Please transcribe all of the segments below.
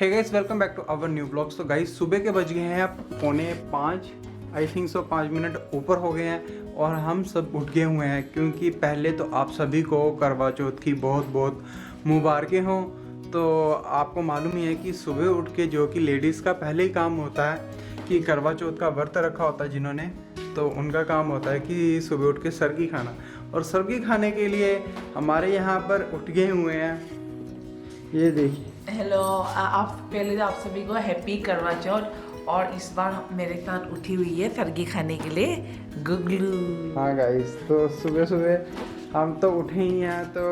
Hey guys, welcome back to our new blogs. तो guys सुबह के बज गए हैं 4:45, आई थिंक सो 5 मिनट ऊपर हो गए हैं और हम सब उठ गए हुए हैं, क्योंकि पहले तो आप सभी को करवा चौथ की बहुत बहुत मुबारकें हों। तो आपको मालूम ही है कि सुबह उठ के जो कि लेडीज़ का पहले ही काम होता है कि करवा चौथ का व्रत रखा होता है जिन्होंने, तो उनका काम होता है कि सुबह उठ के सरगी खाना। और सरगी खाने के लिए हमारे यहाँ पर उठ गए हुए हैं, ये देखिए। हेलो, आप पहले तो आप सभी को हैप्पी करवा चौथ। और इस बार मेरे साथ उठी हुई है सरगी खाने के लिए गुगलू। हाँ गाइस, तो सुबह सुबह हम तो उठे ही हैं, तो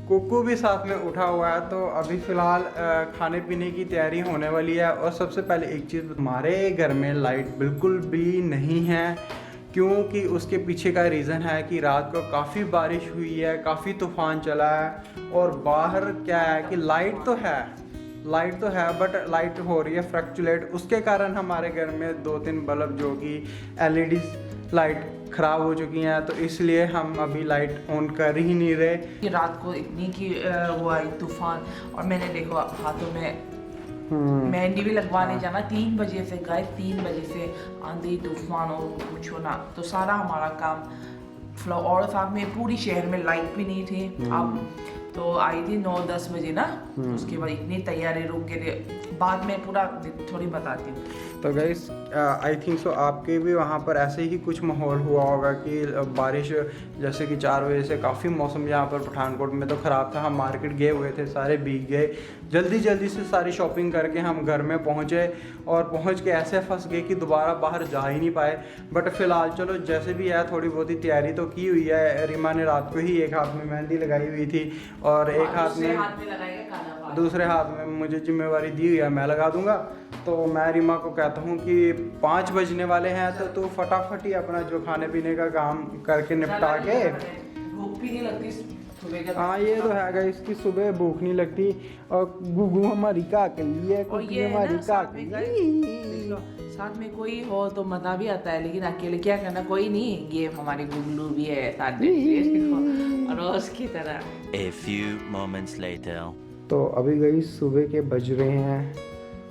कुकू भी साथ में उठा हुआ है। तो अभी फ़िलहाल खाने पीने की तैयारी होने वाली है। और सबसे पहले एक चीज़, हमारे घर में लाइट बिल्कुल भी नहीं है, क्योंकि उसके पीछे का रीज़न है कि रात को काफ़ी बारिश हुई है, काफ़ी तूफ़ान चला है। और बाहर क्या है कि लाइट तो है बट लाइट हो रही है फ्लक्चुएट। उसके कारण हमारे घर में 2-3 बल्ब जो कि एलईडी लाइट ख़राब हो चुकी हैं, तो इसलिए हम अभी लाइट ऑन कर ही नहीं रहे। कि रात को इतनी की वो आई तूफान, और मैंने देखो हाथों में मेहंदी भी लगवाने जाना 3 बजे से, गाय 3 बजे से आंधी तूफान और कुछ होना, तो सारा हमारा काम और साथ में पूरी शहर में लाइट भी नहीं थी। अब तो आई थी 9-10 बजे ना, उसके बाद इतनी तैयारी रुक गए। बाद में पूरा थोड़ी बताती हूँ। तो गाइस आई थिंक सो आपके भी वहाँ पर ऐसे ही कुछ माहौल हुआ होगा कि बारिश जैसे कि 4 बजे से काफ़ी मौसम यहाँ पर पठानकोट में तो ख़राब था। हम मार्केट गए हुए थे, सारे भीग गए। जल्दी से सारी शॉपिंग करके हम घर में पहुँचे और पहुँच के ऐसे फंस गए कि दोबारा बाहर जा ही नहीं पाए। बट फ़िलहाल चलो जैसे भी है, थोड़ी बहुत ही तैयारी तो की हुई है। रीमा ने रात को ही एक हाथ में मेहंदी लगाई हुई थी और एक हाथ में लगाएगा, दूसरे हाथ में मुझे जिम्मेवारी दी हुई है, मैं लगा दूंगा। तो मैं रीमा को कहता हूँ कि 5 बजने वाले हैं, तो तू फटाफट ही अपना जो खाने पीने का काम करके निपटा के। भूख भी नहीं लगती सुबह का। हाँ ये तो है गाइस, इसकी सुबह भूख नहीं लगती। और गुगू हमारी काकली है, कुकी हमारी काकली। साथ में कोई हो तो मजा भी आता है, लेकिन अकेले क्या करना, कोई नहीं। ये हमारी गुगलू भी है साथ में रोज की तरह। A few moments later. तो अभी गई सुबह के बज रहे हैं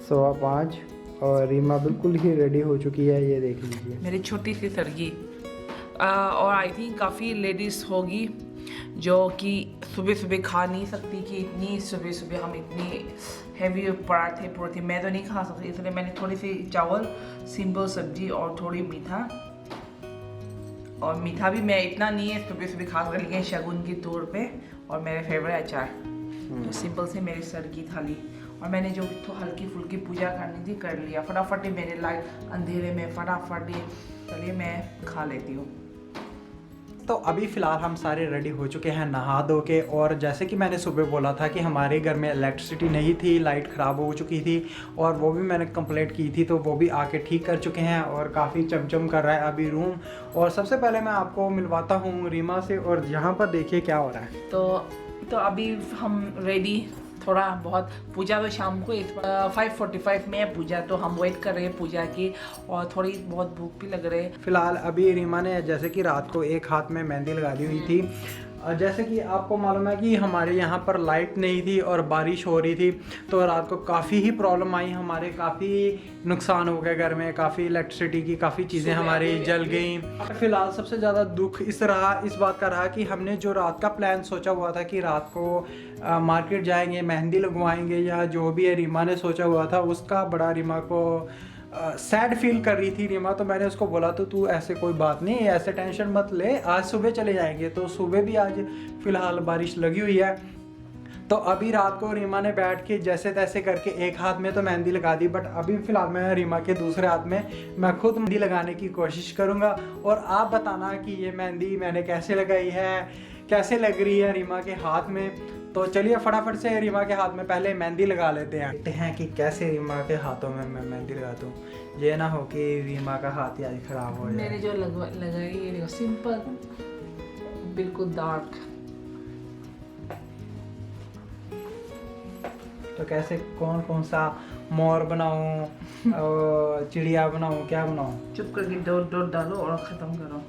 5:15 और रीमा बिल्कुल ही रेडी हो चुकी है, ये देख लीजिए। मेरी छोटी सी सरगी। और आई थिंक काफ़ी लेडीज़ होगी जो कि सुबह सुबह खा नहीं सकती, कि इतनी सुबह सुबह हम इतनी हैवी पराठे मैं तो नहीं खा सकती, इसलिए मैंने थोड़ी सी चावल, सिंपल सब्जी और थोड़ी मीठा। और मीठा भी मैं इतना नहीं है सुबह सुबह खा सकती, लेकिन शगुन के तौर पे, और मेरे फेवरेट अचार। तो सिंपल से मेरी सरगी थाली। और मैंने जो तो हल्की फुल्की पूजा करनी थी कर लिया फटाफट ही, मेरे लाइट अंधेरे में फटाफट ही। चलिए मैं खा लेती हूँ। तो अभी फ़िलहाल हम सारे रेडी हो चुके हैं नहा धो के। और जैसे कि मैंने सुबह बोला था कि हमारे घर में इलेक्ट्रिसिटी नहीं थी, लाइट ख़राब हो चुकी थी, और वो भी मैंने कंप्लेंट की थी, तो वो भी आके ठीक कर चुके हैं और काफ़ी चमचम कर रहा है अभी रूम। और सबसे पहले मैं आपको मिलवाता हूँ रीमा से, और यहाँ पर देखिए क्या हो रहा है। तो अभी हम रेडी, थोड़ा बहुत पूजा तो शाम को 5:45 में है पूजा, तो हम वेट कर रहे हैं पूजा की, और थोड़ी बहुत भूख भी लग रही है। फ़िलहाल अभी रीमा ने जैसे कि रात को एक हाथ में मेहंदी लगा दी हुई थी। जैसे कि आपको मालूम है कि हमारे यहाँ पर लाइट नहीं थी और बारिश हो रही थी, तो रात को काफ़ी ही प्रॉब्लम आई, हमारे काफ़ी नुकसान हो गए घर में, काफ़ी इलेक्ट्रिसिटी की काफ़ी चीज़ें हमारी जल गई। फ़िलहाल सबसे ज़्यादा दुख इस बात का रहा कि हमने जो रात का प्लान सोचा हुआ था कि रात को मार्केट जाएंगे, मेहंदी लगवाएंगे, या जो भी है रीमा ने सोचा हुआ था, उसका बड़ा रीमा को सैड फील कर रही थी रीमा। तो मैंने उसको बोला तो तू ऐसे कोई बात नहीं, ऐसे टेंशन मत ले, आज सुबह चले जाएंगे। तो सुबह भी आज फ़िलहाल बारिश लगी हुई है। तो अभी रात को रीमा ने बैठ के जैसे तैसे करके एक हाथ में तो मेहंदी लगा दी, बट अभी फ़िलहाल मैं रीमा के दूसरे हाथ में मैं खुद मेहंदी लगाने की कोशिश करूँगा। और आप बताना कि ये मेहंदी मैंने कैसे लगाई है, कैसे लग रही है रीमा के हाथ में। तो चलिए फटाफट से रीमा के हाथ में पहले मेहंदी लगा लेते हैं, देखते हैं कि कैसे रीमा के हाथों में मैं मेहंदी लगाता हूँ। ये ना हो कि रीमा का हाथ ही आज ख़राब हो जाए। मैंने जो लगाई ये देखो, सिंपल, बिल्कुल डार्क। तो कैसे कौन सा मोर बनाऊँ, चिड़िया बनाऊँ, क्या बनाऊँ? चुप करके डॉट डालो और ख़त्म करो।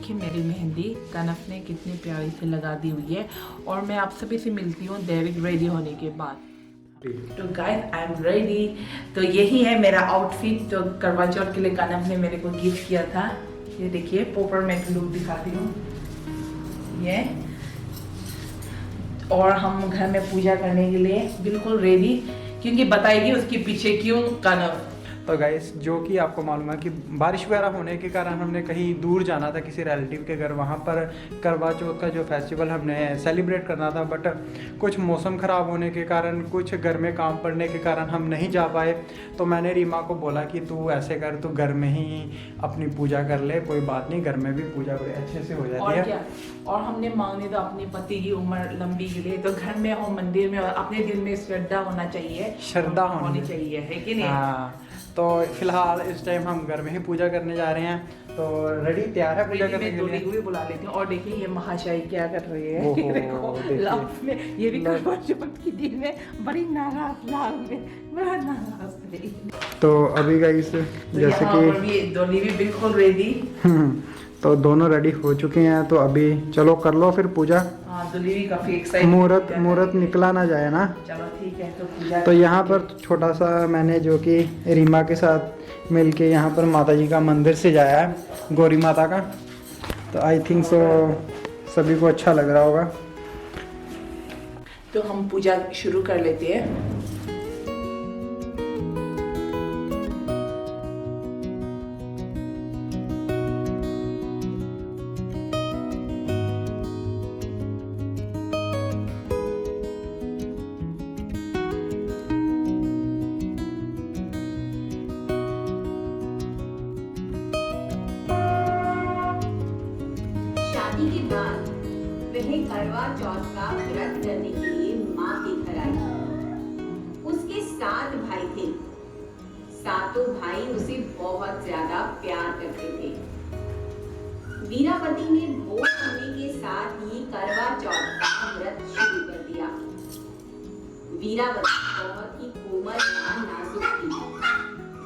देखिए मेरी मेहंदी कनफ ने कितनी प्यारी से लगा दी हुई है। और मैं आप सभी से मिलती हूँ डायरेक्ट रेडी होने के बाद। तो गाइस आई एम रेडी। तो यही है मेरा आउटफिट जो करवा चौथ के लिए कनफ ने मेरे को गिफ्ट किया था। ये देखिए प्रॉपर मैं लुक दिखाती हूँ ये। और हम घर में पूजा करने के लिए बिल्कुल रेडी, क्योंकि बताएगी उसके पीछे क्यों कनफ। तो गाइस जो कि आपको मालूम है कि बारिश वगैरह होने के कारण हमने कहीं दूर जाना था किसी रिलेटिव के घर, वहाँ पर करवा चौथ का जो फेस्टिवल हमने सेलिब्रेट करना था, बट कुछ मौसम ख़राब होने के कारण, कुछ घर में काम पड़ने के कारण हम नहीं जा पाए। तो मैंने रीमा को बोला कि तू ऐसे कर, तू घर में ही अपनी पूजा कर ले, कोई बात नहीं, घर में भी पूजा बड़े अच्छे से हो जाती है। क्या? और हमने मांगनी तो अपने पति की उम्र लंबी के लिए, तो घर में हो मंदिर में, और अपने दिल में श्रद्धा होना चाहिए, श्रद्धा होनी चाहिए, है कि नहीं? हाँ। तो फिलहाल इस टाइम हम घर में ही पूजा करने जा रहे हैं। तो रेडी तैयार है पूजा करने के लिए? को भी बुला लेती हूँ। और देखिए ये महाशय क्या कर रही है, ओहो, देखो लास्ट में ये भी करवा चौथ की दिन में बड़ी नाराज, लाल में बड़ा नाराज। तो अभी गाइस जैसे कि डोली भी बिल्कुल रेडी। तो दोनों रेडी हो चुके हैं, तो अभी चलो कर लो फिर पूजा। हाँ, डोली भी काफी एक्साइटेड। मुहूर्त निकला ना जाए ना। चलो ठीक है, तो पूजा। तो यहाँ पर छोटा सा मैंने जो कि रीमा के साथ मिलके यहाँ पर माता जी का मंदिर से जाया है, गौरी माता का। तो आई थिंक सो सभी को अच्छा लग रहा होगा। तो हम पूजा शुरू कर लेते हैं। शादी के बाद वह करवा चौथ का व्रत करने के लिए माँ के घर आई। उसके 7 भाई थे। सातों भाई उसे बहुत ज्यादा प्यार करते थे। वीरावती ने भोग होने के साथ ही करवा चौथ का व्रत शुरू कर दिया। वीरावती बहुत ही कोमल और नाजुक थी।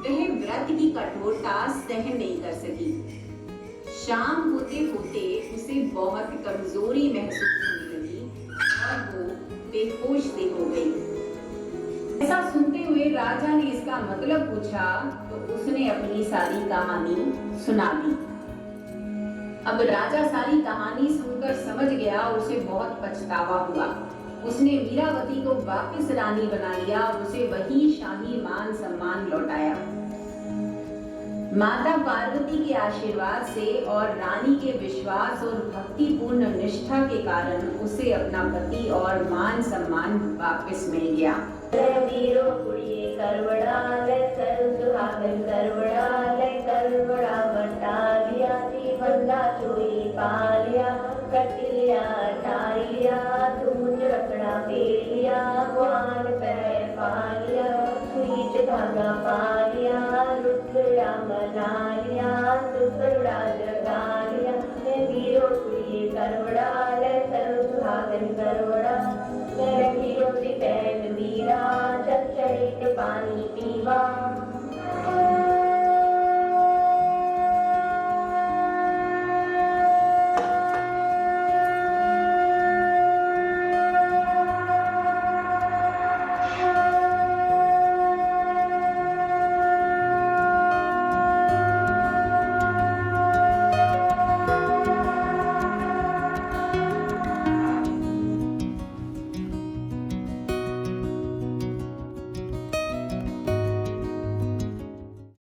वह व्रत की कठोरता सहन नहीं कर सकी। शाम होते होते उसे बहुत कमजोरी महसूस होने लगी और वो बेहोश से हो गई। ऐसा सुनते हुए राजा ने इसका मतलब पूछा तो उसने अपनी सारी कहानी सुना दी। अब राजा सारी कहानी सुनकर समझ गया और उसे बहुत पछतावा हुआ। उसने वीरावती को वापस रानी बना लिया और उसे वही शाही मान सम्मान लौटाया। माता पार्वती के आशीर्वाद से और रानी के विश्वास और भक्तिपूर्ण निष्ठा के कारण उसे अपना पति और मान सम्मान वापस मिल गया। वीरो कुड़िए करवड़ा ले कर सुहागन करवड़ा ले करवड़ा बटा लिया ती बंदा चोरी पालिया कटिलिया टालिया तुम रखड़ा पेलिया वान पैर पालिया सुईच धागा पालिया रुद्रा मना लिया सुकड़ा जगा लिया वीरो कुड़िए करवड़ा ले कर सुहागन करवड़ा वीरो से पैन वीरा जब चढ़े के पानी पीवा